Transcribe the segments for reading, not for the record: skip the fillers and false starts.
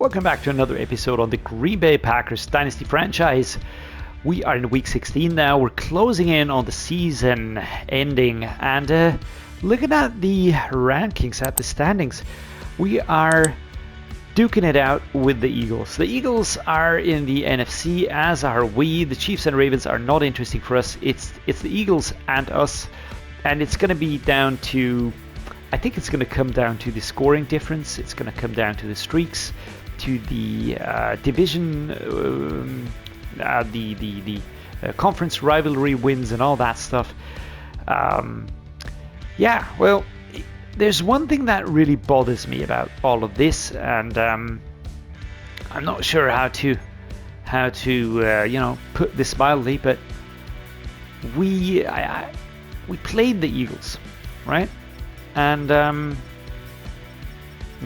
Welcome back to another episode on the Green Bay Packers Dynasty franchise. We are in week 16 now. We're closing in on the season ending and looking at the rankings, at the standings. We are duking it out with the Eagles. The Eagles are in the NFC, as are we. The Chiefs and Ravens are not interesting for us. It's the Eagles and us, and it's going to be down to, I think it's going to come down to the scoring difference. It's going to come down to the streaks, to the division, the conference rivalry wins and all that stuff. Yeah, well, there's one thing that really bothers me about all of this, and I'm not sure how to put this mildly, but we played the Eagles, right? And no,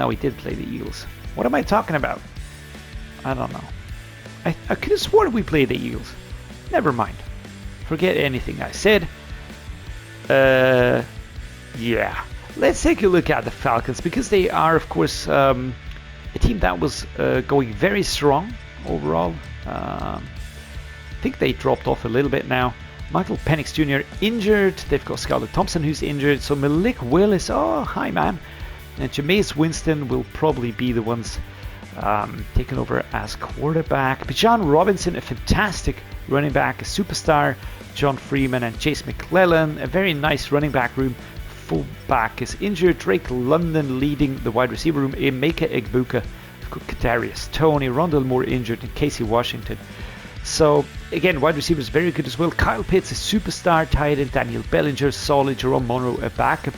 we did play the Eagles. What am I talking about? I don't know. I could have sworn we played the Eagles. Never mind. Forget anything I said. Yeah. Let's take a look at the Falcons, because they are, of course, a team that was going very strong overall. I think they dropped off a little bit now. Michael Penix Jr. injured. They've got Scarlett Thompson, who's injured. So Malik Willis, oh, hi, man. And Jameis Winston will probably be the ones taking over as quarterback. Bijan Robinson, a fantastic running back, a superstar. John Freeman and Chase McClellan, a very nice running back room. Fullback is injured. Drake London leading the wide receiver room. Emeka Egbuka, Kadarius Toney, Rondell Moore injured, and Casey Washington. So again, wide receivers very good as well. Kyle Pitts, a superstar. Tight end Daniel Bellinger, solid. Jerome Monroe, a backup.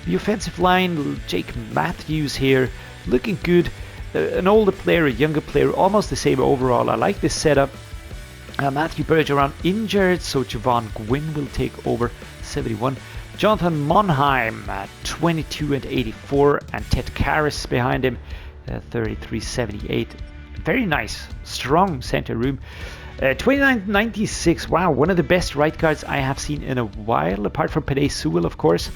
The offensive line, Jake Matthews here, looking good. An older player, a younger player, almost the same overall. I like this setup. Matthew Bergeron injured, so Javon Gwynn will take over, 71. Jonathan Monheim, 22 and 84, and Ted Karras behind him, 33-78. Very nice, strong center room. 29-96, wow, one of the best right guards I have seen in a while, apart from Penei Sewell, of course.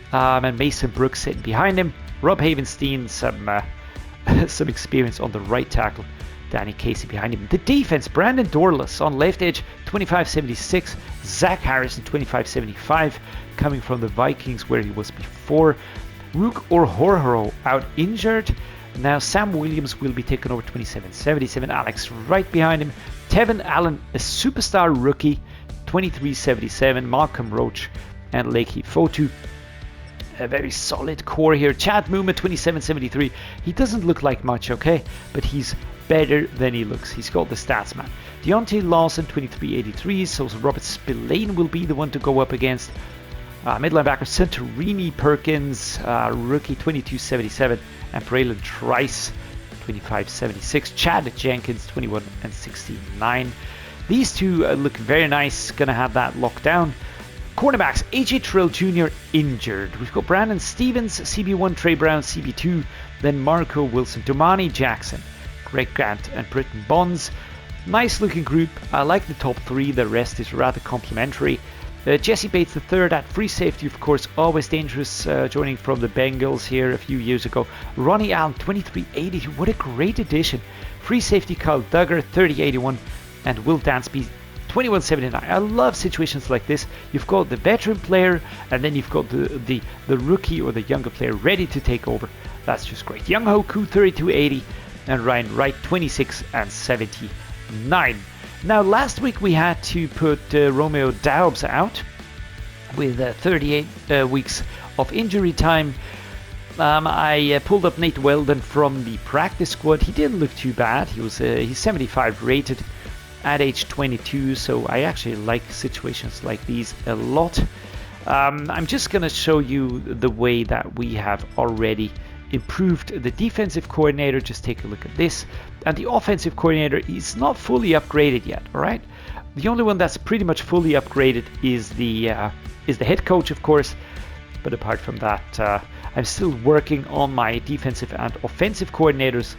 And Mason Brooks sitting behind him. Rob Havenstein, some experience on the right tackle. Danny Casey behind him. The defense, Brandon Dorlus on left edge, 25-76. Zach Harrison, 25-75, coming from the Vikings where he was before. Rook Orhorhoro out injured. Now Sam Williams will be taking over, 27-77. Alex Wright behind him. Tevin Allen, a superstar rookie, 23-77. Malcolm Roach and Lakey Fotu. A very solid core here. Chad Muma, 27-73. He doesn't look like much, okay? But he's better than he looks. He's got the stats, man. Deontay Lawson, 23-83. So Robert Spillane will be the one to go up against. Mid linebacker Santorini Perkins, rookie, 22-77. And Braylon Trice, 25-76. Chad Jenkins, 21-69. These two look very nice. Gonna have that locked down. Cornerbacks, AJ Terrell Jr. injured. We've got Brandon Stevens, CB1, Trey Brown, CB2, then Marco Wilson, Domani Jackson, Greg Grant, and Britton Bonds. Nice looking group. I like the top three. The rest is rather complimentary. Jesse Bates III at free safety, of course, always dangerous, joining from the Bengals here a few years ago. Ronnie Allen, 23-80. What a great addition. Free safety Kyle Duggar, 30-81, and Will Dansby, 21-79. I love situations like this. You've got the veteran player, and then you've got the rookie or the younger player ready to take over. That's just great. Young Hoku, 32-80, and Ryan Wright, 26-79. Now, last week we had to put Romeo Doubs out with 38 weeks of injury time. I pulled up Nate Weldon from the practice squad. He didn't look too bad. He's 75 rated at age 22, so I actually like situations like these a lot. I'm just going to show you the way that we have already improved the defensive coordinator. Just take a look at this. And the offensive coordinator is not fully upgraded yet, all right? The only one that's pretty much fully upgraded is the head coach, of course. But apart from that, I'm still working on my defensive and offensive coordinators,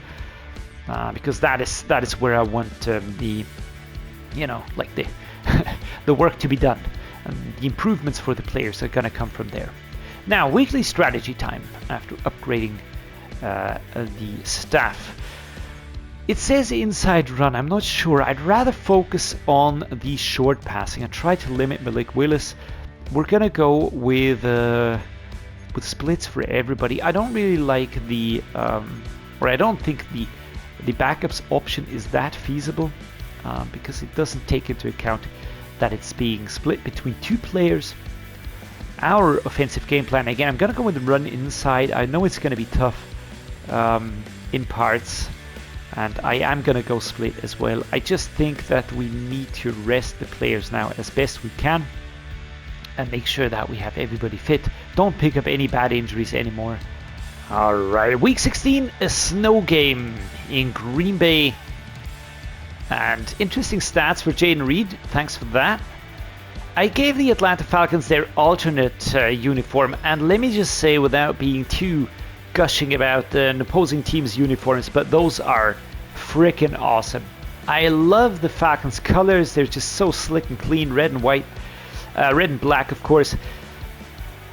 because that is where I want the the work to be done, and the improvements for the players are going to come from there. Now, weekly strategy time after upgrading the staff. It says inside run. I'm not sure. I'd rather focus on the short passing and try to limit Malik Willis. We're gonna go with splits for everybody. I don't really like the, or I don't think the backups option is that feasible because it doesn't take into account that it's being split between 2 players. Our offensive game plan, again, I'm gonna go with the run inside. I know it's gonna be tough in parts. And I am going to go split as well. I just think that we need to rest the players now as best we can. And make sure that we have everybody fit. Don't pick up any bad injuries anymore. Alright, week 16, a snow game in Green Bay. And interesting stats for Jaden Reed. Thanks for that. I gave the Atlanta Falcons their alternate uniform. And let me just say, without being too gushing about an opposing team's uniforms, but those are freaking awesome. I love the Falcons colors. They're just so slick and clean, red and white, red and black of course,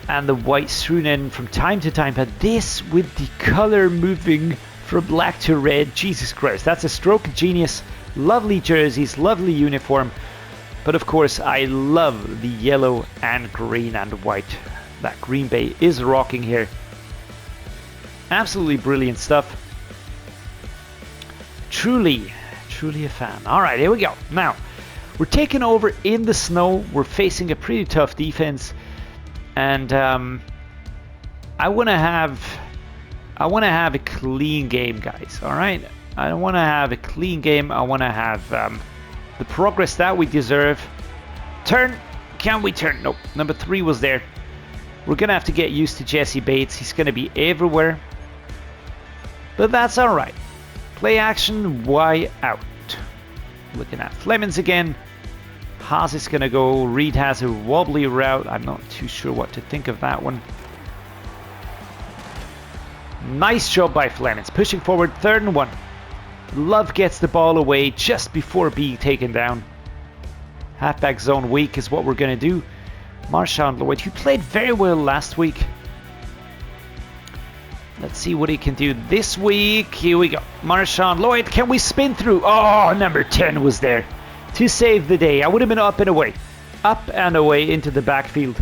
and the white strewn in from time to time, but this with the color moving from black to red, Jesus Christ, that's a stroke of genius. Lovely jerseys, lovely uniform, but of course I love the yellow and green and white that Green Bay is rocking here. Absolutely brilliant stuff. Truly a fan. Alright, here we go. Now, we're taking over in the snow. We're facing a pretty tough defense. And I want to have a clean game, guys. Alright? I don't want to have a clean game. I want to have the progress that we deserve. Turn. Can we turn? Nope. Number 3 was there. We're going to have to get used to Jesse Bates. He's going to be everywhere. But that's alright. Play action, Y out. Looking at Flemings again. Haas is going to go. Reed has a wobbly route. I'm not too sure what to think of that one. Nice job by Flemings. Pushing forward, 3rd and 1. Love gets the ball away just before being taken down. Halfback zone weak is what we're going to do. Marshawn Lloyd, who played very well last week. Let's see what he can do this week. Here we go. Marshawn Lloyd, can we spin through? Oh, number 10 was there to save the day. I would have been up and away. Up and away into the backfield.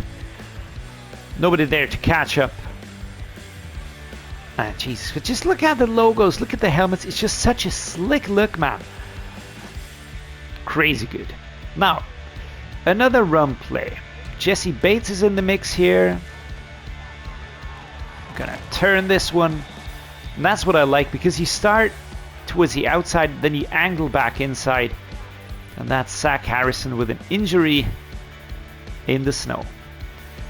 Nobody there to catch up. Ah, Jesus. But just look at the logos. Look at the helmets. It's just such a slick look, man. Crazy good. Now, another run play. Jesse Bates is in the mix here. Gonna turn this one. And that's what I like, because you start towards the outside, then you angle back inside. And that's Zach Harrison with an injury in the snow.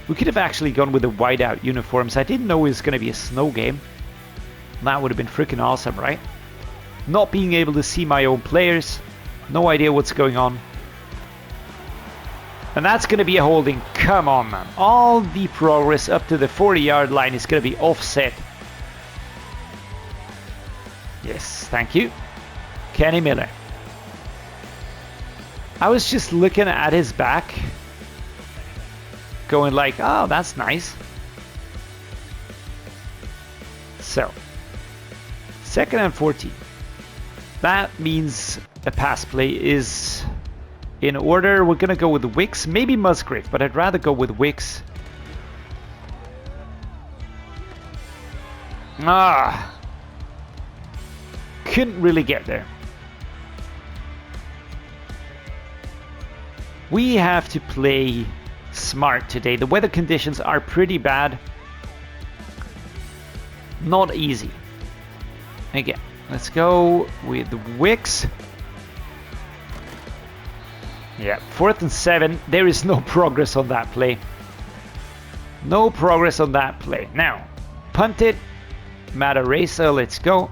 We could have actually gone with the whiteout uniforms. I didn't know it was going to be a snow game. That would have been freaking awesome, right? Not being able to see my own players. No idea what's going on. And that's going to be a holding. Come on, man. All the progress up to the 40-yard line is going to be offset. Yes, thank you. Kenny Miller. I was just looking at his back, going like, oh, that's nice. So, 2nd and 14. That means a pass play is in order. We're going to go with Wicks, maybe Musgrave, but I'd rather go with Wicks. Couldn't really get there. We have to play smart today. The weather conditions are pretty bad. Not easy. Again, let's go with Wicks. Yeah, 4th and 7. There is no progress on that play. No progress on that play. Now, punt it. Mataresa, let's go.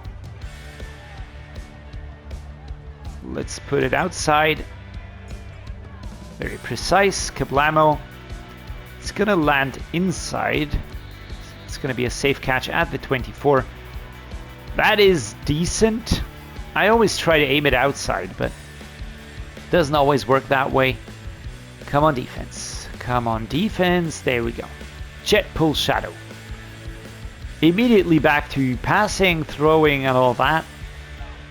Let's put it outside. Very precise. Kablamo. It's going to land inside. It's going to be a safe catch at the 24. That is decent. I always try to aim it outside, but it doesn't always work that way. Come on, defense. Come on, defense. There we go. Jet pull shadow. Immediately back to passing, throwing, and all that.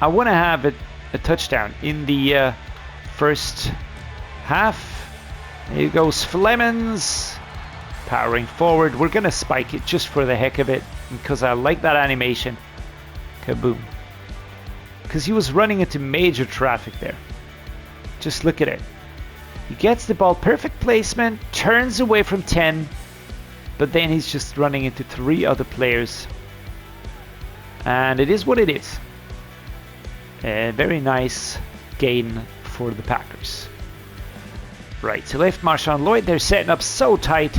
I want to have a touchdown in the first half. Here goes Flemons. Powering forward. We're going to spike it just for the heck of it, because I like that animation. Kaboom. Because he was running into major traffic there. Just look at it. He gets the ball, perfect placement, turns away from 10, but then he's just running into 3 other players. And it is what it is. A very nice gain for the Packers. Right to left, Marshawn Lloyd. They're setting up so tight.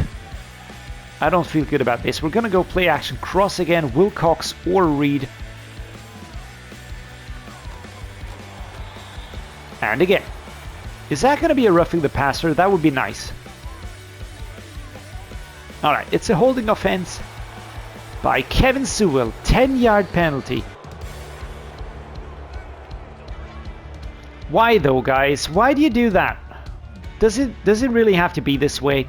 I don't feel good about this. We're going to go play action cross again. Wilcox or Reed. And again. Is that going to be a roughing the passer? That would be nice. Alright, it's a holding offense by Kevin Sewell. 10-yard penalty. Why though, guys? Why do you do that? Does it really have to be this way?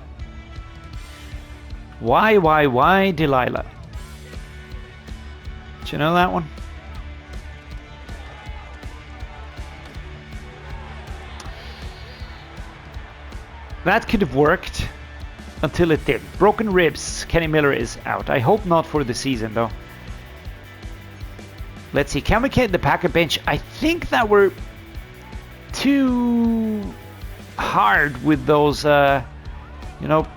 Why, Delilah? Do you know that one? That could have worked until it did. Broken ribs. Kenny Miller is out. I hope not for the season, though. Let's see. Can we get the Packer bench? I think that we're too hard with those, you know,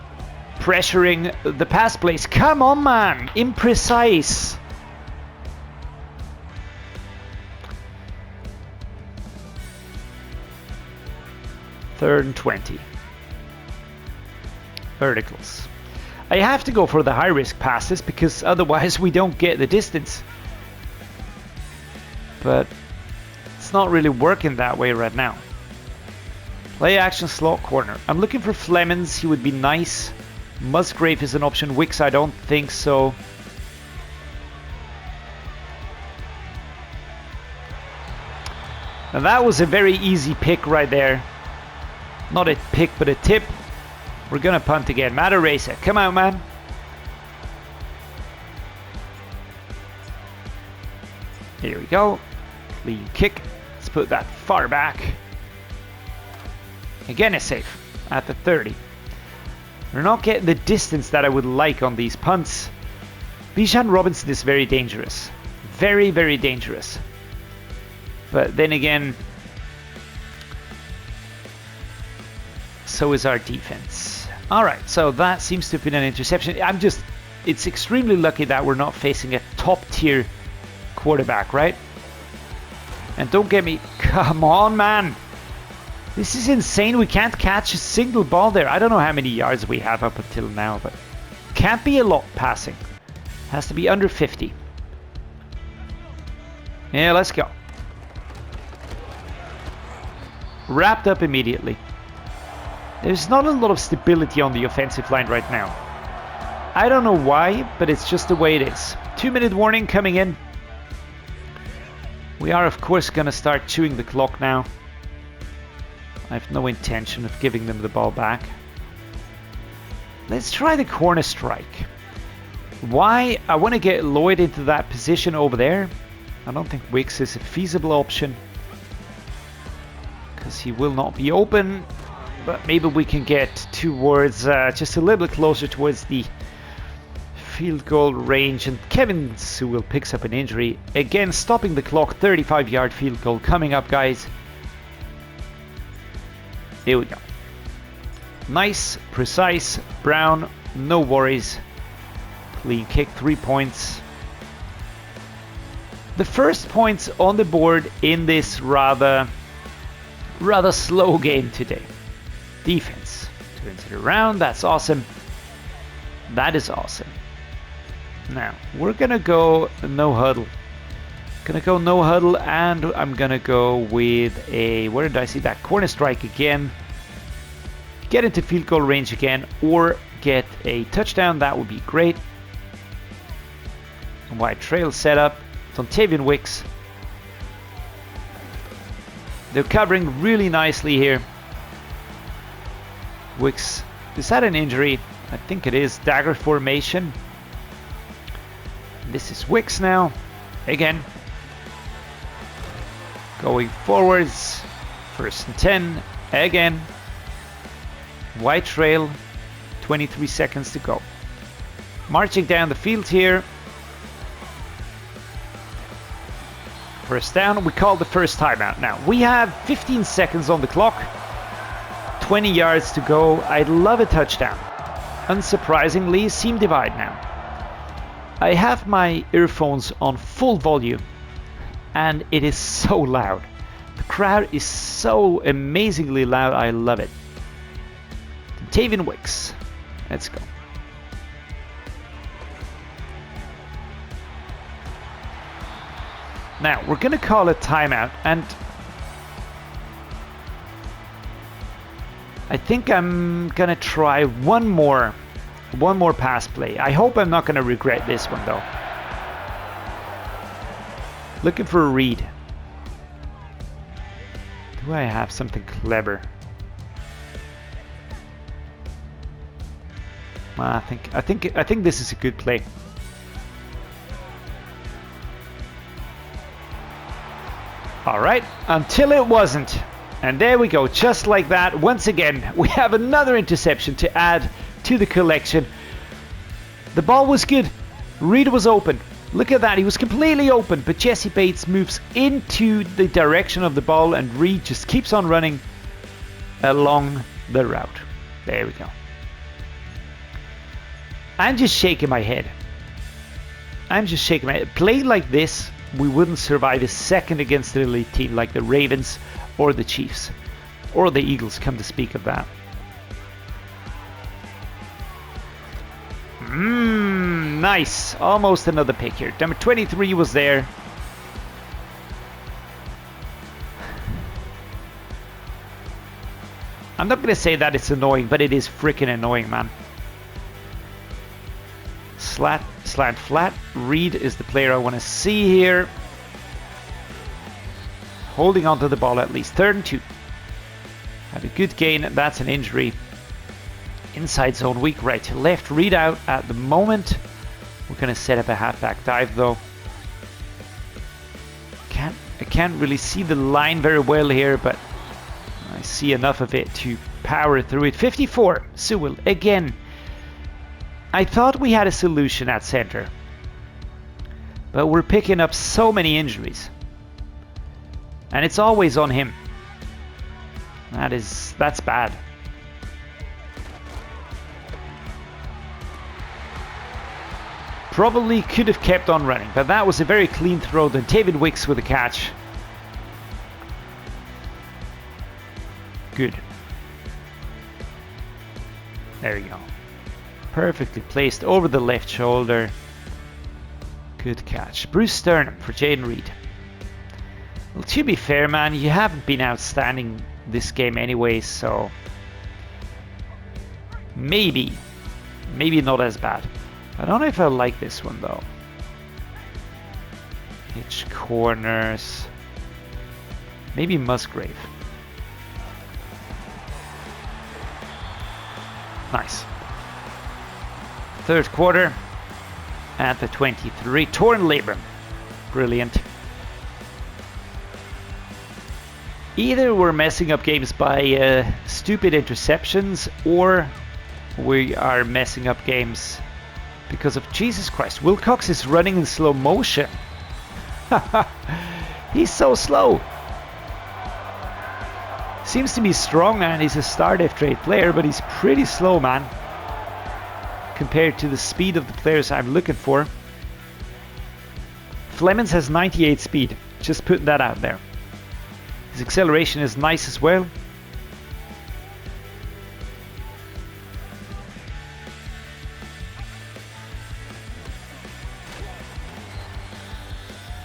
pressuring the pass plays. Come on, man. Imprecise. Third and 20. Verticals. I have to go for the high risk passes because otherwise we don't get the distance. But it's not really working that way right now. Play action slot corner. I'm looking for Flemons. He would be nice. Musgrave is an option. Wicks, I don't think so. And that was a very easy pick right there. Not a pick, but a tip. We're gonna punt again. Matt Arasa, come out, man. Here we go. Clean kick. Let's put that far back. Again, a safe at the 30. We're not getting the distance that I would like on these punts. Bijan Robinson is very dangerous. Very, very dangerous. But then again, so is our defense. Alright, so that seems to have been an interception. It's extremely lucky that we're not facing a top tier quarterback, right? And don't get me, come on, man. This is insane. We can't catch a single ball there. I don't know how many yards we have up until now, but can't be a lot passing. Has to be under 50. Yeah, let's go. Wrapped up immediately. There's not a lot of stability on the offensive line right now. I don't know why, but it's just the way it is. 2-minute warning coming in. We are, of course, going to start chewing the clock now. I have no intention of giving them the ball back. Let's try the corner strike. Why? I want to get Lloyd into that position over there. I don't think Wicks is a feasible option, because he will not be open. But maybe we can get towards, just a little bit closer towards the field goal range. And Kevin Sewell picks up an injury. Again, stopping the clock. 35-yard field goal coming up, guys. Here we go. Nice, precise. Brown, no worries. Clean kick, 3 points. The first points on the board in this rather slow game today. Defense turns it around. That's awesome. That is awesome. Now we're gonna go no huddle. Gonna go no huddle, and I'm gonna go with a, where did I see that? Corner strike again. Get into field goal range again, or get a touchdown. That would be great. Wide trail setup. Dontavian Wicks. They're covering really nicely here. Wicks, is that an injury? I think it is. Dagger formation. This is Wicks now. Again. Going forwards. 1st and 10. Again. White trail. 23 seconds to go. Marching down the field here. 1st down. We call the first timeout now. We have 15 seconds on the clock. 20 yards to go. I'd love a touchdown. Unsurprisingly, seam divide now. I have my earphones on full volume and it is so loud. The crowd is so amazingly loud. I love it. Tavian Wicks. Let's go. Now, we're going to call a timeout, and I think I'm going to try one more pass play. I hope I'm not going to regret this one, though. Looking for a read. Do I have something clever? I think this is a good play. All right, until it wasn't. And there we go, just like that. Once again, we have another interception to add to the collection. The ball was good. Reed was open. Look at that, he was completely open, but Jesse Bates moves into the direction of the ball and Reed just keeps on running along the route. There we go. I'm just shaking my head. Played like this, we wouldn't survive a second against an elite team like the Ravens or the Chiefs or the Eagles, come to speak of that. Nice. Almost another pick here. Number 23 was there. I'm not going to say that it's annoying, but it is freaking annoying, man. Slant, flat. Reed is the player I want to see here. Holding on to the ball at least. 3rd and 2. Had a good gain. That's an injury. Inside zone, weak right to left. Read out at the moment. We're going to set up a halfback dive though. I can't really see the line very well here, but I see enough of it to power through it. 54, Sewell again. I thought we had a solution at center, but we're picking up so many injuries. And it's always on him. That's bad. Probably could have kept on running, but that was a very clean throw. Then David Wicks with a catch. Good. There you go. Perfectly placed over the left shoulder. Good catch. Bruce Sternum for Jaden Reed. Well, to be fair, man, you haven't been outstanding this game anyway, so maybe not as bad. I don't know if I like this one though. Hitch corners. Maybe Musgrave. Nice. 3rd quarter at the 23. Torn labrum. Brilliant. Either we're messing up games by stupid interceptions, or we are messing up games because of Jesus Christ. Wilcox is running in slow motion. He's so slow. Seems to be strong and he's a start F-trade player, but he's pretty slow, man, compared to the speed of the players I'm looking for. Flemings has 98 speed. Just putting that out there. His acceleration is nice as well.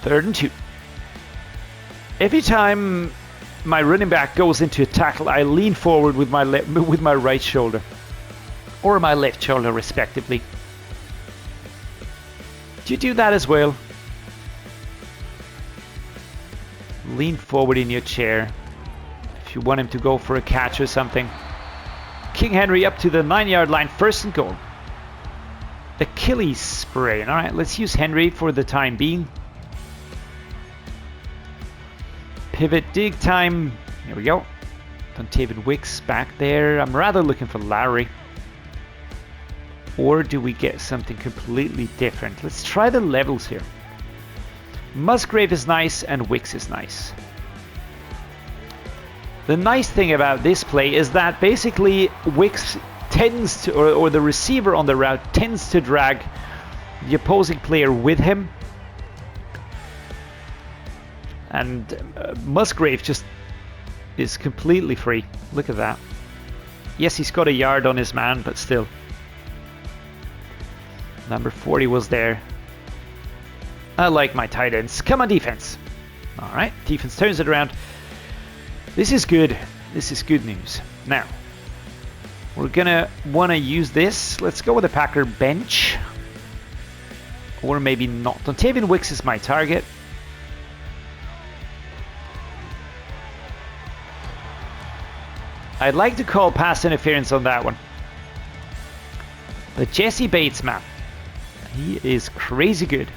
Third and 2. Every time my running back goes into a tackle, I lean forward with my right shoulder or my left shoulder, respectively. Do you do that as well? Lean forward in your chair if you want him to go for a catch or something. King Henry up to the 9-yard line, 1st and goal. Achilles sprain. All right, let's use Henry for the time being. Pivot dig time. Here we go. Dontavian Wicks back there. I'm rather looking for Lowry. Or do we get something completely different? Let's try the levels here. Musgrave is nice and Wicks is nice. The nice thing about this play is that basically Wicks tends to, or the receiver on the route tends to drag the opposing player with him. And Musgrave just is completely free. Look at that. Yes, he's got a yard on his man, but still. Number 40 was there. I like my tight ends. Come on, defense. All right, defense turns it around. This is good. This is good news. Now, we're gonna want to use this. Let's go with the Packer bench. Or maybe not. Dontavian Wicks is my target. I'd like to call pass interference on that one. But Jesse Bates, man, he is crazy good.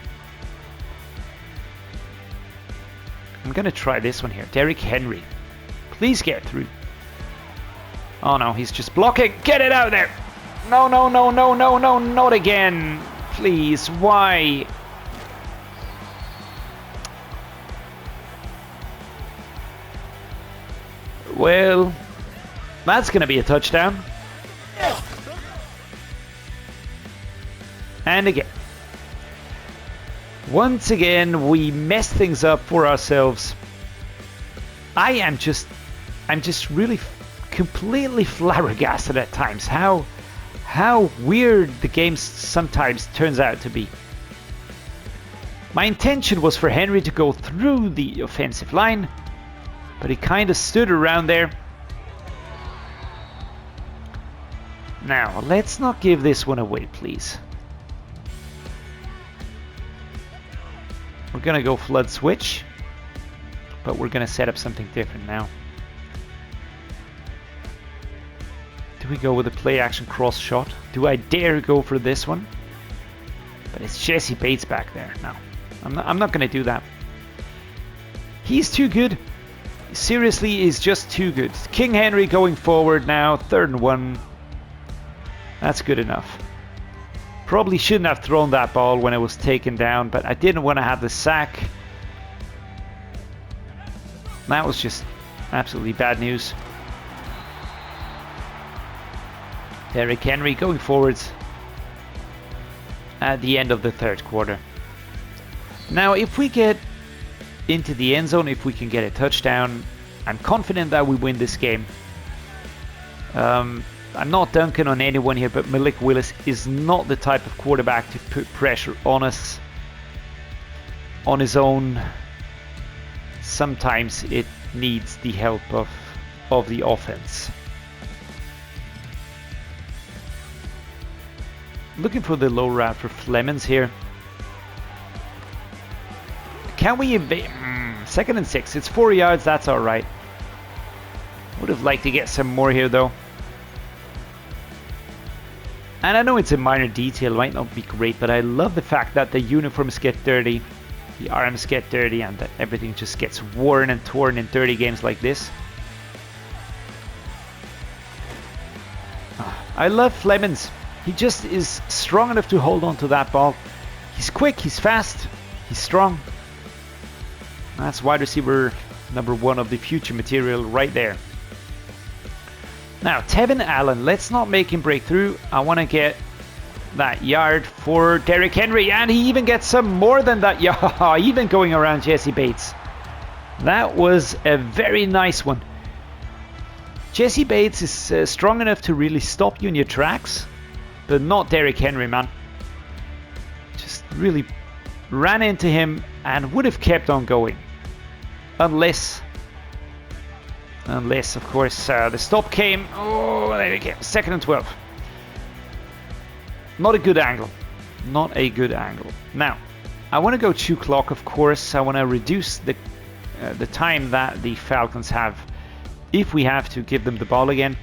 I'm going to try this one here. Derrick Henry. Please get through. Oh no, he's just blocking. Get it out there. No, no, no, no, no, no, not again. Please, why? Well, that's going to be a touchdown. And again. Once again, we mess things up for ourselves. I'm just really completely flabbergasted at times how weird the game sometimes turns out to be. My intention was for Henry to go through the offensive line, but he kind of stood around there. Now, let's not give this one away, please. We're going to go flood switch, but we're going to set up something different now. Do we go with a play action cross shot? Do I dare go for this one? But it's Jesse Bates back there. No, I'm not going to do that. He's too good. Seriously, he's just too good. King Henry going forward now, 3rd and 1. That's good enough. Probably shouldn't have thrown that ball when it was taken down, but I didn't want to have the sack. That was just absolutely bad news. Derrick Henry going forwards at the end of the 3rd quarter. Now, if we get into the end zone, if we can get a touchdown, I'm confident that we win this game. I'm not dunking on anyone here, but Malik Willis is not the type of quarterback to put pressure on us on his own. Sometimes it needs the help of the offense. Looking for the low route for Flemings here. Can we invade? 2nd and 6. It's 4 yards. That's all right. Would have liked to get some more here, though. And I know it's a minor detail, might not be great, but I love the fact that the uniforms get dirty, the arms get dirty, and that everything just gets worn and torn in dirty games like this. I love Flemings. He just is strong enough to hold on to that ball. He's quick, he's fast, he's strong. That's wide receiver number 1 of the future material right there. Now, Tevin Allen, let's not make him break through. I want to get that yard for Derrick Henry, and he even gets some more than that yard, even going around Jesse Bates. That was a very nice one. Jesse Bates is strong enough to really stop you in your tracks, but not Derrick Henry, man. Just really ran into him and would have kept on going. Unless, of course, the stop came. Oh, there we go. 2nd and 12. Not a good angle. Not a good angle. Now, I want to go 2 clock, of course. I want to reduce the time that the Falcons have. If we have to give them the ball again.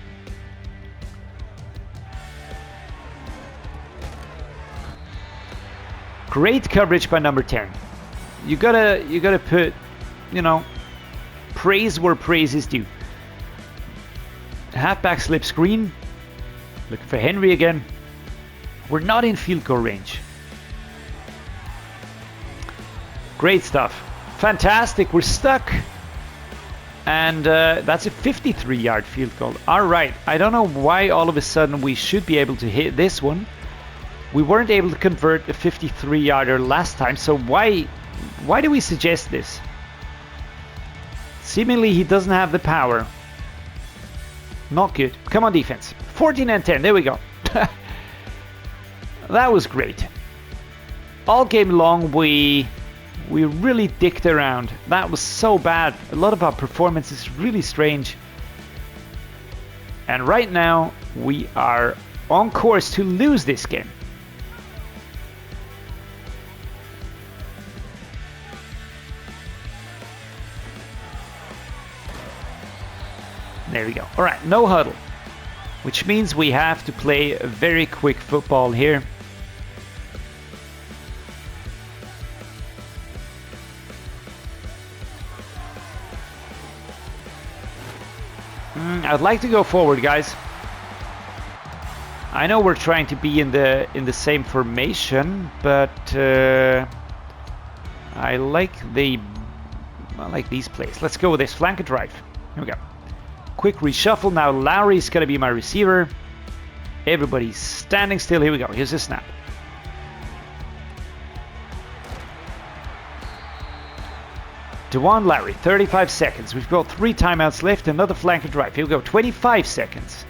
Great coverage by number 10. You gotta put, praise where praise is due. Halfback slip screen. Looking for Henry again. We're not in field goal range. Great stuff. Fantastic. We're stuck. And that's a 53-yard field goal. All right. I don't know why all of a sudden we should be able to hit this one. We weren't able to convert a 53-yarder last time. So why do we suggest this? Seemingly he doesn't have the power. Not good. Come on, defense. 14 and 10. There we go. That was great. All game long we really dicked around. That was so bad. A lot of our performance is really strange. And right now we are on course to lose this game. There we go. All right, no huddle, which means we have to play a very quick football here. I'd like to go forward, guys. I know we're trying to be in the same formation, but I like these plays. Let's go with this flank and drive. Here we go. Quick reshuffle. Now Lowry's going to be my receiver. Everybody's standing still. Here we go. Here's a snap. Dewan Lowry, 35 seconds. We've got 3 timeouts left. Another flank and drive. Here we go. 25 seconds.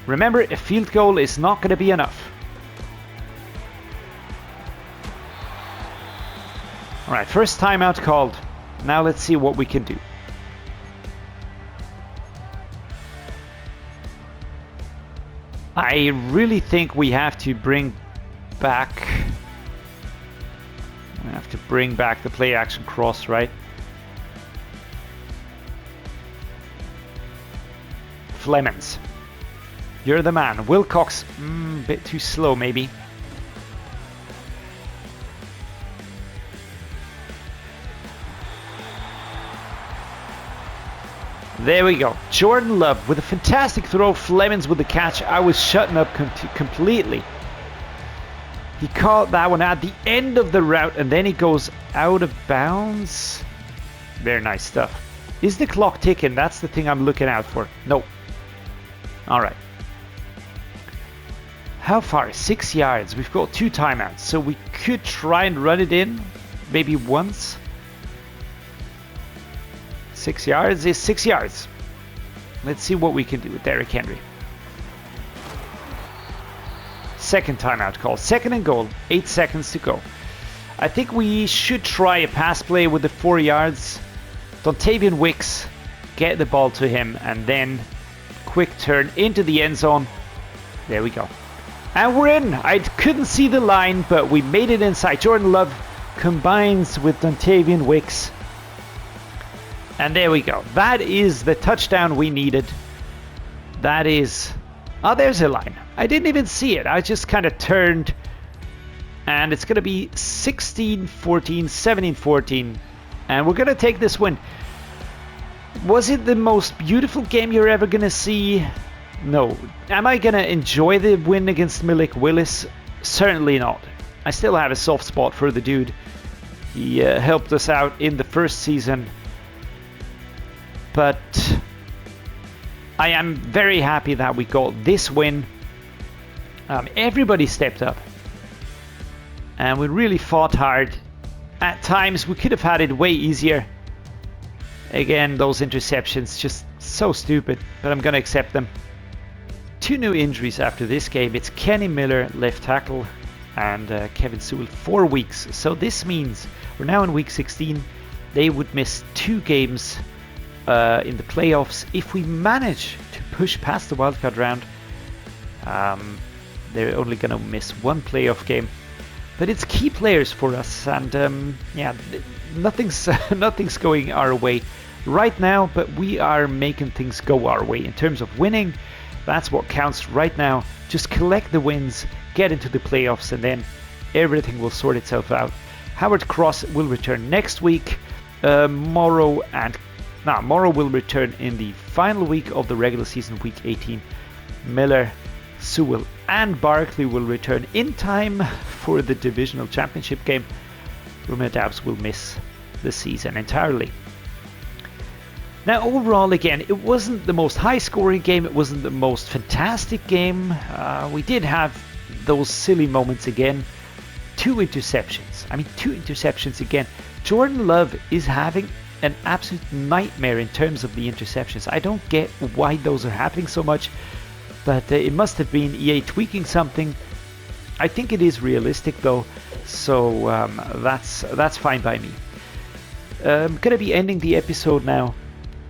Remember, a field goal is not going to be enough. All right, first timeout called. Now let's see what we can do. I really think we have to bring back the play action cross, right? Flemons, you're the man. Wilcox, bit too slow maybe. There we go. Jordan Love with a fantastic throw. Flemons with the catch. I was shutting up completely. He caught that one at the end of the route and then he goes out of bounds. Very nice stuff. Is the clock ticking? That's the thing I'm looking out for. No. All right. How far? 6 yards. We've got 2 timeouts, so we could try and run it in maybe once. 6 yards is 6 yards. Let's see what we can do with Derrick Henry. Second timeout call. 2nd and goal. 8 seconds to go. I think we should try a pass play with the 4 yards. Dontavian Wicks, get the ball to him, and then quick turn into the end zone. There we go. And we're in. I couldn't see the line, but we made it inside. Jordan Love combines with Dontavian Wicks. And there we go. That is the touchdown we needed. That is... Oh, there's a line. I didn't even see it. I just kind of turned. And it's going to be 16-14, 17-14. And we're going to take this win. Was it the most beautiful game you're ever going to see? No. Am I going to enjoy the win against Malik Willis? Certainly not. I still have a soft spot for the dude. He helped us out in the first season. But I am very happy that we got this win. Everybody stepped up. And we really fought hard. At times we could have had it way easier. Again, those interceptions, just so stupid. But I'm going to accept them. 2 new injuries after this game. It's Kenny Miller, left tackle, and Kevin Sewell, 4 weeks. So this means we're now in week 16. They would miss 2 games in the playoffs. If we manage to push past the wildcard round, they're only going to miss 1 playoff game. But it's key players for us, and yeah, nothing's going our way right now, but we are making things go our way in terms of winning. That's what counts right now. Just collect the wins, get into the playoffs, and then everything will sort itself out. Howard Cross will return next week. Morrow and Now, Morrow will return in the final week of the regular season, week 18. Miller, Sewell, and Barkley will return in time for the divisional championship game. Romeo Doubs will miss the season entirely. Now, overall, again, it wasn't the most high-scoring game. It wasn't the most fantastic game. We did have those silly moments again. 2 interceptions. I mean, 2 interceptions again. Jordan Love is having an absolute nightmare in terms of the interceptions. I don't get why those are happening so much, but it must have been EA tweaking something. I think it is realistic though, so that's fine by me. I'm gonna be ending the episode now,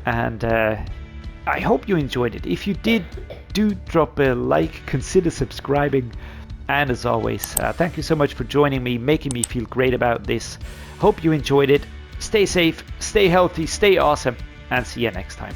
and I hope you enjoyed it. If you did, do drop a like, consider subscribing, and as always, thank you so much for joining me, making me feel great about this. Hope you enjoyed it. Stay safe, stay healthy, stay awesome, and see you next time.